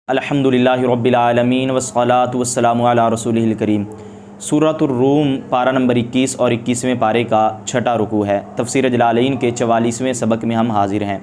الحمدللہ رب العالمین والصلاۃ والسلام علی رسولہ الکریم۔ سورۃ الروم پارہ نمبر 21 اور 21ویں پارے کا چھٹا رکوع ہے۔ تفسیر جلالین کے 44ویں سبق میں ہم حاضر ہیں۔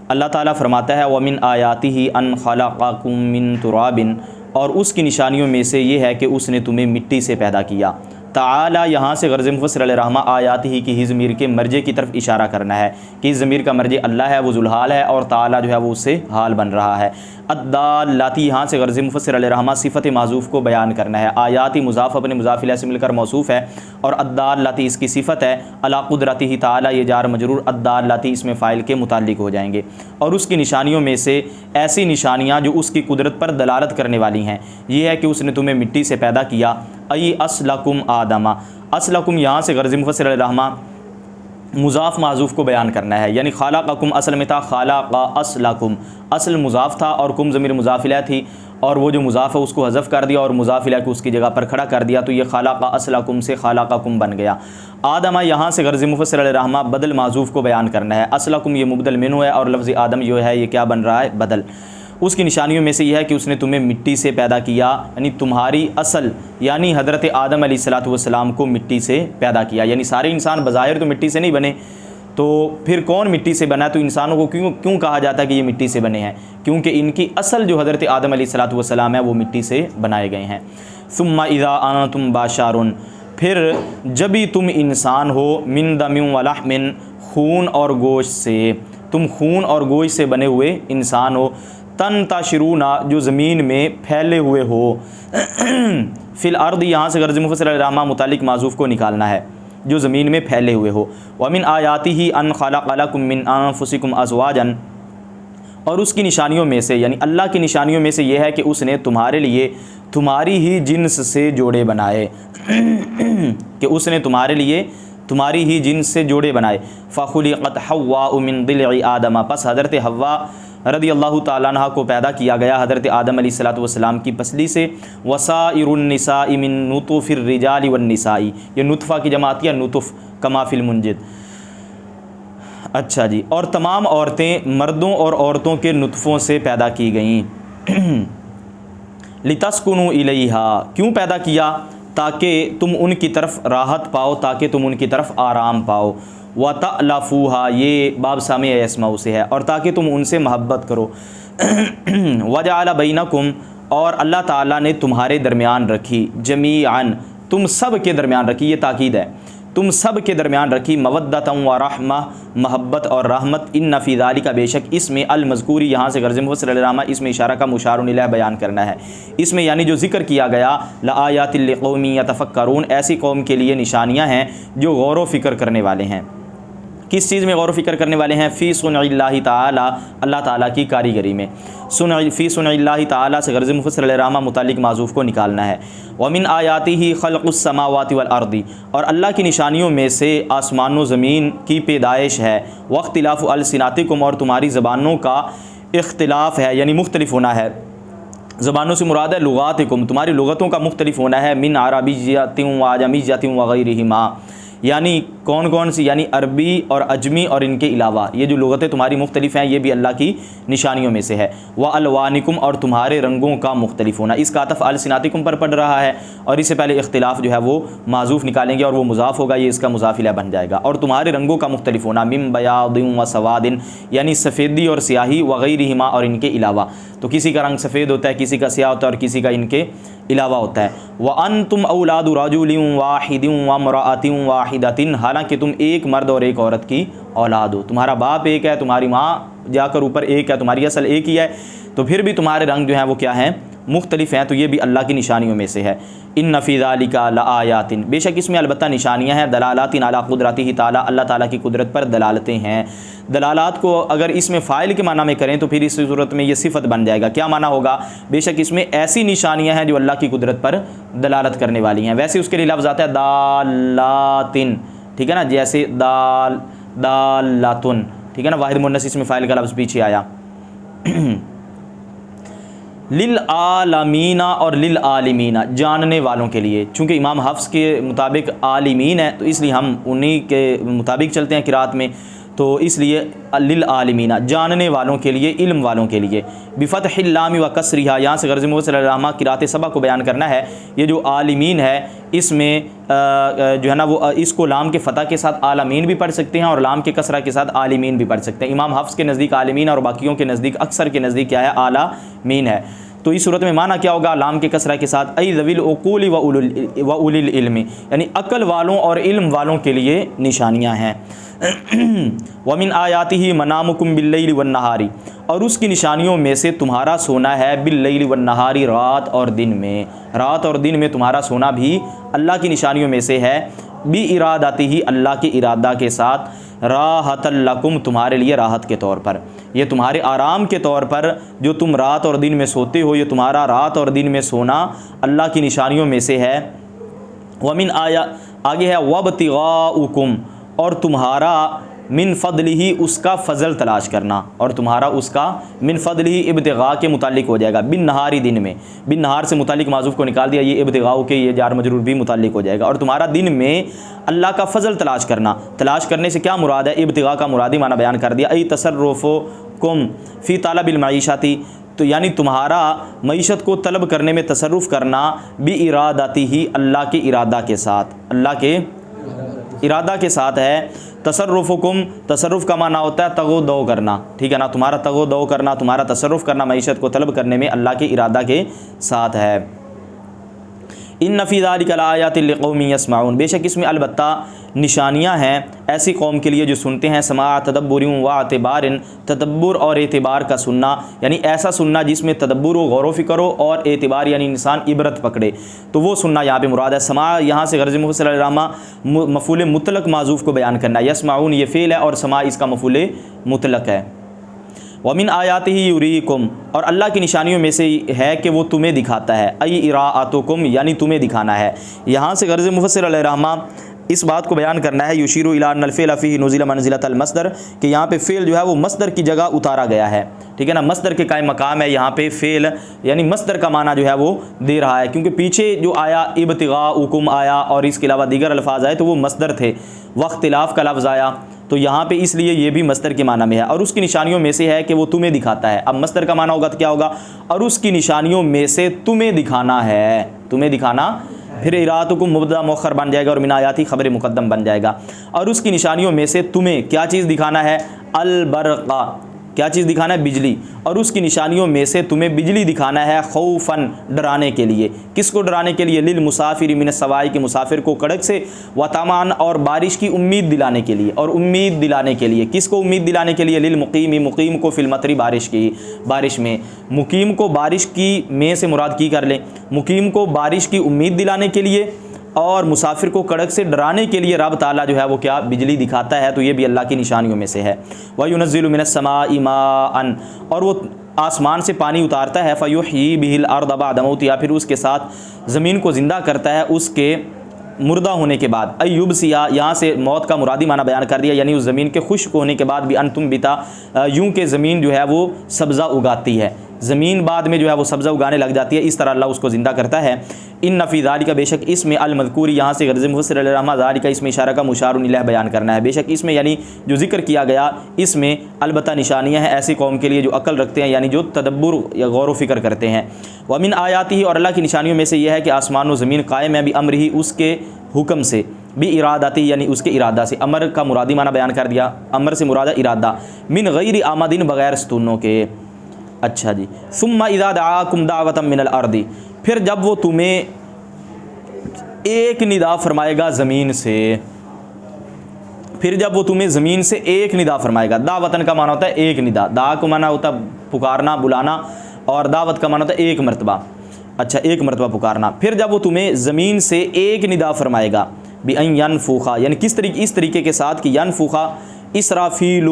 اللہ تعالیٰ فرماتا ہے وَمِنْ آیَاتِهِ أَنْ خَلَقَكُم مِّن تُرَابٍ، اور اس کی نشانیوں میں سے یہ ہے کہ اس نے تمہیں مٹی سے پیدا کیا۔ تعالیٰ یہاں سے غرض مفسر علیہ رحمہ آیاتہ کی ضمیر کے مرجع کی طرف اشارہ کرنا ہے کہ اس ضمیر کا مرجع اللہ ہے، وہ ذوالحال ہے، اور تعالیٰ جو ہے وہ اس سے حال بن رہا ہے۔ الدالاتی یہاں سے غرض مفسر علیہ رحمہ صفت معذوف کو بیان کرنا ہے۔ آیاتی مضاف اپنے مضاف الیہ سے مل کر موصوف ہے، اور الدالاتی اس کی صفت ہے۔ علی قدرتہ تعالیٰ یہ جار مجرور الدالاتی اس میں فاعل کے متعلق ہو جائیں گے۔ اور اس کی نشانیوں میں سے ایسی نشانیاں جو اس کی قدرت پر دلالت کرنے والی ہیں یہ ہے کہ اس نے تمہیں مٹی سے پیدا کیا۔ ای اصلکم آدم، اصلکم یہاں سے غرض مفسر علیہ رحمہ مضاف معذوف کو بیان کرنا ہے، یعنی خالقکم اصل میں تھا خالق اصلکم، اصل مضاف تھا اور کم ضمیر مضاف الیہ تھی، اور وہ جو مضاف ہے اس کو حذف کر دیا اور مضاف الیہ کو اس کی جگہ پر کھڑا کر دیا، تو یہ خالق اصلکم سے خالقکم بن گیا۔ آدم یہاں سے غرض مفسر علیہ رحمہ بدل معذوف کو بیان کرنا ہے۔ اصلکم یہ مبدل منہ ہے، اور لفظ آدم جو ہے یہ کیا بن رہا ہے؟ بدل۔ اس کی نشانیوں میں سے یہ ہے کہ اس نے تمہیں مٹی سے پیدا کیا، یعنی تمہاری اصل یعنی حضرت آدم علیہ السلام کو مٹی سے پیدا کیا، یعنی سارے انسان بظاہر تو مٹی سے نہیں بنے، تو پھر کون مٹی سے بنا؟ تو انسانوں کو کیوں کہا جاتا ہے کہ یہ مٹی سے بنے ہیں؟ کیونکہ ان کی اصل جو حضرت آدم علیہ السلام ہے وہ مٹی سے بنائے گئے ہیں۔ ثم اذا انتم باشر، پھر جب ہی تم انسان ہو، من دم و لحم، خون اور گوشت سے، تم خون اور گوشت سے بنے ہوئے انسان ہو، تنتشرون جو زمین میں پھیلے ہوئے ہو، فی الارض یہاں سے غرض مفسر علیہ رحمہ متعلق معذوف کو نکالنا ہے، جو زمین میں پھیلے ہوئے ہو۔ ومن آیاتہ ان خلق لکم من انفسکم ازواجا، اور اس کی نشانیوں میں سے یعنی اللہ کی نشانیوں میں سے یہ ہے کہ اس نے تمہارے لیے تمہاری ہی جنس سے جوڑے بنائے، کہ اس نے تمہارے لیے تمہاری ہی جنس سے جوڑے بنائے۔ فخلقت حواء من ضلع آدم، پس حضرت حوا رضی اللہ تعالیٰ عنہ کو پیدا کیا گیا حضرت آدم علیہ السلام کی پسلی سے۔ وسائر النساء من نطف الرجال والنساء، یہ نطفہ کی جمع آتی ہے نطف کما فی المنجد۔ اچھا جی، اور تمام عورتیں مردوں اور عورتوں کے نطفوں سے پیدا کی گئیں۔ لتسکنوا الیہا، کیوں پیدا کیا؟ تاکہ تم ان کی طرف راحت پاؤ، تاکہ تم ان کی طرف آرام پاؤ۔ وَتَأْلَفُوهَا، یہ باب سامع یسمعوا سے ہے، اور تاکہ تم ان سے محبت کرو۔ وَجَعَلَ بَيْنَكُمْ، اور اللہ تعالیٰ نے تمہارے درمیان رکھی، جمیعاً تم سب کے درمیان رکھی، یہ تاکید ہے، تم سب کے درمیان رکھی، مودۃ و رحمہ، محبت اور رحمت۔ ان فی ذالک، بے شک اس میں، المذکوری یہاں سے غرض مفسر علیہ رحمہ اس میں اشارہ کا مشار الیہ بیان کرنا ہے، اس میں یعنی جو ذکر کیا گیا، لآیات لقوم یتفکرون، ایسی قوم کے لیے نشانیاں ہیں جو غور و فکر کرنے والے ہیں۔ کس چیز میں غور و فکر کرنے والے ہیں؟ فی صنع اللہ تعالیٰ، اللہ تعالیٰ کی کاریگری میں۔ فی صنع اللہ تعالیٰ سے غرض مفسر علیہ رحمہ متعلق معذوف کو نکالنا ہے۔ ومن آیاتہ خلق السماوات والارض، اور اللہ کی نشانیوں میں سے آسمان و زمین کی پیدائش ہے۔ واختلاف السناتکم، اور تمہاری زبانوں کا اختلاف ہے، یعنی مختلف ہونا ہے۔ زبانوں سے مراد ہے لغاتکم، تمہاری لغتوں کا مختلف ہونا ہے۔ من عربیۃ و اعجمیۃ وغیرہما، یعنی کون سی؟ یعنی عربی اور عجمی اور ان کے علاوہ یہ جو لغتیں تمہاری مختلف ہیں یہ بھی اللہ کی نشانیوں میں سے ہے۔ وَأَلْوَانِكُمْ، اور تمہارے رنگوں کا مختلف ہونا، اس کا عطف السناتکم پر پڑ رہا ہے، اور اس سے پہلے اختلاف جو ہے وہ معذوف نکالیں گے اور وہ مضاف ہوگا، یہ اس کا مضاف الیہ بن جائے گا۔ اور تمہارے رنگوں کا مختلف ہونا، من بیاض و سواد، یعنی سفیدی اور سیاہی، وغیرہما اور ان کے علاوہ، تو کسی کا رنگ سفید ہوتا ہے، کسی کا سیاہ ہوتا ہے، اور کسی کا ان کے علاوہ ہوتا ہے۔ وَأَنْتُمْ أَوْلَادُ رَجُلٍ وَاحِدٍ وَامْرَأَةٍ وَاحِدَةٍ، حالانکہ تم ایک مرد اور ایک عورت کی اولاد ہو، تمہارا باپ ایک ہے، تمہاری ماں جا کر اوپر ایک ہے، تمہاری اصل ایک ہی ہے، تو پھر بھی تمہارے رنگ جو ہیں وہ کیا ہیں؟ مختلف ہیں، تو یہ بھی اللہ کی نشانیوں میں سے ہے۔ ان فی ذالک لآیات، بے شک اس میں البتہ نشانیاں ہیں، دلالات علی قدرتہ تعالیٰ، اللہ تعالیٰ کی قدرت پر دلالتیں ہیں۔ دلالات کو اگر اس میں فاعل کے معنی میں کریں تو پھر اس صورت میں یہ صفت بن جائے گا۔ کیا معنی ہوگا؟ بے شک اس میں ایسی نشانیاں ہیں جو اللہ کی قدرت پر دلالت کرنے والی ہیں۔ ویسے اس کے لیے لفظ آتا ہے دالاتن، ٹھیک ہے نا، جیسے دالاتن، ٹھیک ہے نا، واحد مؤنث اس میں فاعل کا لفظ پیچھے آیا۔ للعالمین اور للعالمین، جاننے والوں کے لیے، چونکہ امام حفص کے مطابق عالمین ہے تو اس لیے ہم انہی کے مطابق چلتے ہیں قرات میں۔ تو اس لیے للعالمین جاننے والوں کے لیے، علم والوں کے لیے، بفتح اللام و کسرہا، یہاں سے غرض محمد صلی اللہ علیہ وسلم قرات سبع کو بیان کرنا ہے۔ یہ جو عالمین ہے اس میں جو ہے نا وہ اس کو لام کے فتح کے ساتھ عالمین بھی پڑھ سکتے ہیں اور لام کے کسرہ کے ساتھ عالمین بھی پڑھ سکتے ہیں۔ امام حفص کے نزدیک عالمین اور باقیوں کے نزدیک، اکثر کے نزدیک کیا ہے؟ عالمین ہے۔ تو اس صورت میں معنی کیا ہوگا؟ لام کے کسرہ کے ساتھ ای ذوی العقول و اولی العلم، یعنی عقل والوں اور علم والوں کے لیے نشانیاں ہیں۔ ومن آیاتہ منامکم باللیل والنہار، اور اس کی نشانیوں میں سے تمہارا سونا ہے، باللیل والنہار، رات اور دن میں، رات اور دن میں تمہارا سونا بھی اللہ کی نشانیوں میں سے ہے، بِإِرَادَتِهِ، اللہ کے ارادہ کے ساتھ، راحۃ لکم، تمہارے لیے راحت کے طور پر، یہ تمہارے آرام کے طور پر جو تم رات اور دن میں سوتے ہو، یہ تمہارا رات اور دن میں سونا اللہ کی نشانیوں میں سے ہے۔ ومن آگے ہے وابتغاؤکم، اور تمہارا من فضلہ، اس کا فضل تلاش کرنا، اور تمہارا اس کا من فضلہ ابتغاء کے متعلق ہو جائے گا، بن نہاری، دن میں، بن نہار سے متعلق معذوف کو نکال دیا، یہ ابتغاء کے یہ جار مجرور بھی متعلق ہو جائے گا، اور تمہارا دن میں اللہ کا فضل تلاش کرنا۔ تلاش کرنے سے کیا مراد ہے؟ ابتغاء کا مرادی معنی بیان کر دیا، ای تصرفکم فی طلب المعیشتی، تو یعنی تمہارا معیشت کو طلب کرنے میں تصرف کرنا، بِإِرَادَتِهِ، اللہ کے ارادہ کے ساتھ، اللہ کے ارادہ کے ساتھ ہے۔ تصرفکم، تصرف کا معنی ہوتا ہے تغو دو کرنا، ٹھیک ہے نا، تمہارا تغو دو کرنا، تمہارا تصرف کرنا معیشت کو طلب کرنے میں اللہ کے ارادہ کے ساتھ ہے۔ ان فی ذلک لآیات لقوم یسمعون، بے شک اس میں البتہ نشانیاں ہیں ایسی قوم کے لیے جو سنتے ہیں، سماع تدبر و اعتبار، تدبر اور اعتبار کا سننا، یعنی ایسا سننا جس میں تدبر و غور و فکر ہو اور اعتبار یعنی انسان عبرت پکڑے، تو وہ سننا یہاں پہ مراد ہے۔ سماع یہاں سے غرض محمد صلی اللہ علیہ وسلم مفعول مطلق معذوف کو بیان کرنا ہے، یسمعون یہ فعل ہے اور سماع اس کا مفعول مطلق ہے۔ ومن آیاتہ یریکم، اور اللہ کی نشانیوں میں سے ہے کہ وہ تمہیں دکھاتا ہے، ای اراءتکم، یعنی تمہیں دکھانا ہے۔ یہاں سے غرض مفسر علیہ رحمہ اس بات کو بیان کرنا ہے، یشیر الی ان الفعل فیہ نزل منزلۃ المصدر، کہ یہاں پہ فعل جو ہے وہ مصدر کی جگہ اتارا گیا ہے، ٹھیک ہے نا، مصدر کے قائم مقام ہے یہاں پہ فعل، یعنی مصدر کا معنی جو ہے وہ دے رہا ہے، کیونکہ پیچھے جو آیا ابتغاؤکم آیا اور اس کے علاوہ دیگر الفاظ آئے تو وہ مصدر تھے، واختلاف کا لفظ آیا، تو یہاں پہ اس لیے یہ بھی مصدر کے معنی میں ہے، اور اس کی نشانیوں میں سے ہے کہ وہ تمہیں دکھاتا ہے۔ اب مصدر کا معنی ہوگا تو کیا ہوگا؟ اور اس کی نشانیوں میں سے تمہیں دکھانا ہے، تمہیں دکھانا، پھر اراتکم مبتدا مؤخر بن جائے گا اور من آیاتی خبر مقدم بن جائے گا، اور اس کی نشانیوں میں سے تمہیں کیا چیز دکھانا ہے؟ البرقہ، کیا چیز دکھانا ہے؟ بجلی، اور اس کی نشانیوں میں سے تمہیں بجلی دکھانا ہے، خوفاً، ڈرانے کے لیے، کس کو ڈرانے کے لیے؟ للمسافر من السواء، کے مسافر کو کڑک سے، وطمعاً، اور بارش کی امید دلانے کے لیے، اور امید دلانے کے لیے، کس کو امید دلانے کے لیے؟ للمقیم، مقیم کو، فی المطر، بارش کی، بارش میں، مقیم کو بارش کی میں سے مراد کی کر لیں، مقیم کو بارش کی امید دلانے کے لیے اور مسافر کو کڑک سے ڈرانے کے لیے رب تعالیٰ جو ہے وہ کیا؟ بجلی دکھاتا ہے، تو یہ بھی اللہ کی نشانیوں میں سے ہے۔ وَيُنَزِّلُ مِنَ السَّمَاءِ مَاءً، اور وہ آسمان سے پانی اتارتا ہے، فَيُحْيِي بِهِ الْأَرْضَ بَعْدَ مَوْتِهَا، پھر اس کے ساتھ زمین کو زندہ کرتا ہے اس کے مردہ ہونے کے بعد۔ ایوبسیا، یہاں سے موت کا مرادی معنی بیان کر دیا، یعنی اس زمین کے خشک ہونے کے بعد بھی، انتم بتا، یوں کہ زمین جو ہے وہ سبزہ اگاتی ہے، زمین بعد میں جو ہے وہ سبزہ اگانے لگ جاتی ہے، اس طرح اللہ اس کو زندہ کرتا ہے۔ ان فی ذالک، بے شک اس میں، المذکوری یہاں سے غرض مفسر علیہ رحمہ ذالک اس میں اشارہ کا مشار الیہ بیان کرنا ہے، بے شک اس میں یعنی جو ذکر کیا گیا اس میں البتہ نشانیاں ہیں ایسی قوم کے لیے جو عقل رکھتے ہیں، یعنی جو تدبر یا غور و فکر کرتے ہیں۔ ومن آیاتہ، اور اللہ کی نشانیوں میں سے یہ ہے کہ آسمان و زمین قائم ہے، بامرہ، اس کے حکم سے، بارادتی، یعنی اس کے ارادہ سے، امر کا مرادی معنی بیان کر دیا، امر سے مراد ارادہ، من غیر آمدین، بغیر ستونوں کے۔ اچھا جی، ثم اذا دعاکم دعوۃ من الارض، پھر جب وہ تمہیں ایک ندا فرمائے گا زمین سے، پھر جب وہ تمہیں زمین سے ایک ندا فرمائے گا، دعوتن کا معنی ہوتا ہے ایک ندا، دعا کا معنی ہوتا ہے پکارنا، بلانا، اور دعوت کا معنی ہوتا ہے ایک مرتبہ، اچھا ایک مرتبہ پکارنا۔ پھر جب وہ تمہیں زمین سے ایک ندا فرمائے گا، بأن ينفخ، یعنی کس طریقے، اس طریقے کے ساتھ کہ ينفخ اسرافیل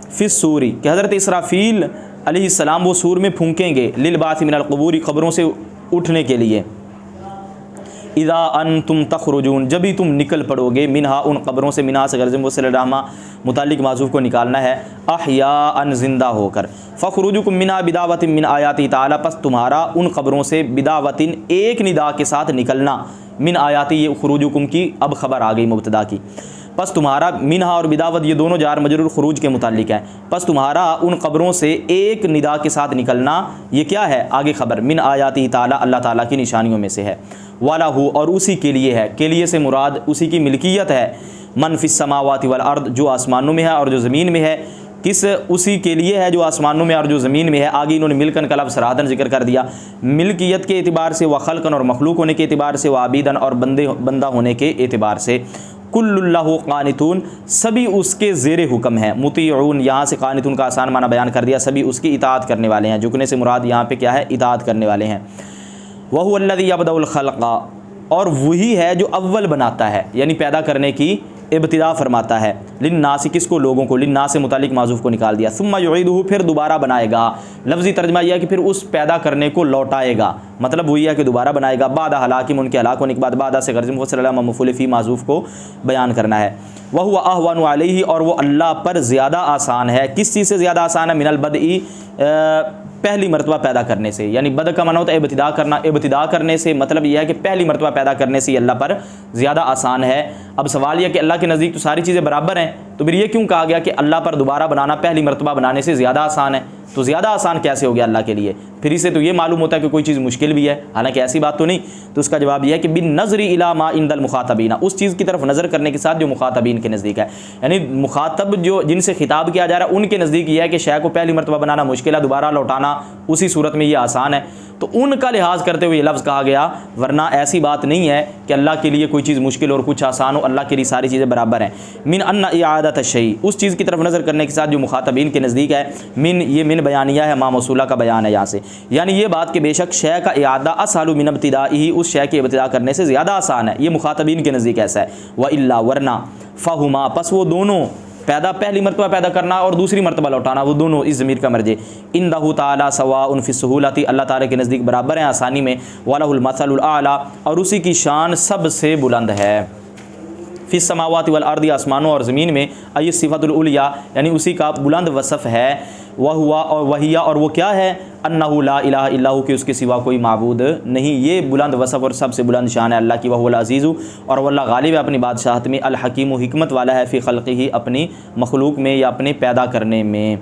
فی الصور، کہ حضرت اسرافیل علیہ السلام وہ سور میں پھونکیں گے، للبعث من القبور، قبروں سے اٹھنے کے لیے، اذا انتم تخرجون، جبھی تم نکل پڑو گے، منہا، ان قبروں سے، منہا سے غرض صلی اللہ علیہ وسلم متعلق معذوف کو نکالنا ہے، احیاء، زندہ ہو کر، فخروجکم منہا بدعوۃ من آیات تعالی، پس تمہارا ان قبروں سے بدعوۃ، ایک ندا کے ساتھ نکلنا، من آیاتی، یہ خروجکم کی اب خبر آ گئی مبتدا کی، پس تمہارا منہا اور بداوت یہ دونوں جار مجرور خروج کے متعلق ہیں، پس تمہارا ان قبروں سے ایک ندا کے ساتھ نکلنا یہ کیا ہے؟ آگے خبر من آیاتی تعالیٰ اللہ تعالیٰ کی نشانیوں میں سے ہے، وَلَهُ اور اسی کے لیے ہے، کے لیے سے مراد اسی کی ملکیت ہے، من فی السماوات والارض جو آسمانوں میں ہے اور جو زمین میں ہے، کس اسی کے لیے ہے جو آسمانوں میں اور جو زمین میں ہے۔ آگے انہوں نے ملکن کا لفظ صراحتاً ذکر کر دیا، ملکیت کے اعتبار سے، وخلقن اور مخلوق ہونے کے اعتبار سے، وعبیدن اور بندہ ہونے کے اعتبار سے۔ کل اللہ قانتون سبھی اس کے زیر حکم ہیں، مطیعون یہاں سے قانتون کا آسان معنی بیان کر دیا، سبھی اس کی اطاعت کرنے والے ہیں، جھکنے سے مراد یہاں پہ کیا ہے؟ اطاعت کرنے والے ہیں۔ وَهُوَ الَّذِي يَبْدَأُ الْخَلْقَ اور وہی ہے جو اول بناتا ہے، یعنی پیدا کرنے کی ابتدا فرماتا ہے، للناس کس کو؟ لوگوں کو، للناس سے متعلق معذوف کو نکال دیا، ثم یعیدہ پھر دوبارہ بنائے گا، لفظی ترجمہ یہ ہے کہ پھر اس پیدا کرنے کو لوٹائے گا، مطلب وہی ہے کہ دوبارہ بنائے گا، بعد ہلاکم ان کے ہلاک ہونے کے بعد، بعد سے غرض مفصل علی مفعول فی معذوف کو بیان کرنا ہے۔ وہو اہون علیہ اور وہ اللہ پر زیادہ آسان ہے، کس چیز سے زیادہ آسان ہے؟ من البدء پہلی مرتبہ پیدا کرنے سے، یعنی بدء کا معنی ہوتا ہے ابتدا کرنا، ابتدا کرنے سے مطلب یہ ہے کہ پہلی مرتبہ پیدا کرنے سے اللہ پر زیادہ آسان ہے۔ اب سوال یہ کہ اللہ کے نزدیک تو ساری چیزیں برابر ہیں، تو پھر یہ کیوں کہا گیا کہ اللہ پر دوبارہ بنانا پہلی مرتبہ بنانے سے زیادہ آسان ہے؟ تو زیادہ آسان کیسے ہو گیا اللہ کے لیے؟ پھر اسے تو یہ معلوم ہوتا ہے کہ کوئی چیز مشکل بھی ہے، حالانکہ ایسی بات تو نہیں۔ تو اس کا جواب یہ ہے کہ بالنظر الی ما عند المخاطبین، اس چیز کی طرف نظر کرنے کے ساتھ جو مخاطبین کے نزدیک ہے، یعنی مخاطب جو جن سے خطاب کیا جا رہا ہے ان کے نزدیک یہ ہے کہ شے کو پہلی مرتبہ بنانا مشکل ہے، دوبارہ لوٹانا اسی صورت میں یہ آسان ہے، تو ان کا لحاظ کرتے ہوئے یہ لفظ کہا گیا، ورنہ ایسی بات نہیں ہے کہ اللہ کے لیے کوئی چیز مشکل اور کچھ آسان ہو، اللہ کے لیے ساری چیزیں برابر ہیں۔ من ان اعادۃ الشیء اس چیز کی طرف نظر کرنے کے ساتھ جو مخاطبین کے نزدیک ہے، من یہ من بیانیہ ہے، ما موصولہ کا بیان ہے یہاں سے، یعنی یہ بات کہ بے شک شے کا اعادہ اسہل من ابتدائہ اس شے کے ابتدا کرنے سے زیادہ آسان ہے، یہ مخاطبین کے نزدیک ایسا ہے۔ والا ورنہ فہما پس وہ دونوں پہلی مرتبہ پیدا کرنا اور دوسری مرتبہ لوٹانا، وہ دونوں اس ضمیر کا مرجع اندہ تعالی سواء فی السہولۃ اللہ تعالی کے نزدیک برابر ہیں آسانی میں، وَلَهُ الْمَثَلُ الْأَعْلَى اور اسی کی شان سب سے بلند ہے، فی السماوات والارض آسمانوں اور زمین میں، ای صفت العلیٰ یعنی اسی کا بلند وصف ہے، وہی اور وہ کیا ہے؟ انہ لا الہ الا ہو کہ اس کے سوا کوئی معبود نہیں، یہ بلند وصف اور سب سے بلند شان ہے اللہ کی، وہو العزیز اور وہ اللہ غالب ہے اپنی بادشاہت میں، الحکیم حکمت والا ہے، فی خلقہ اپنی مخلوق میں یا اپنے پیدا کرنے میں۔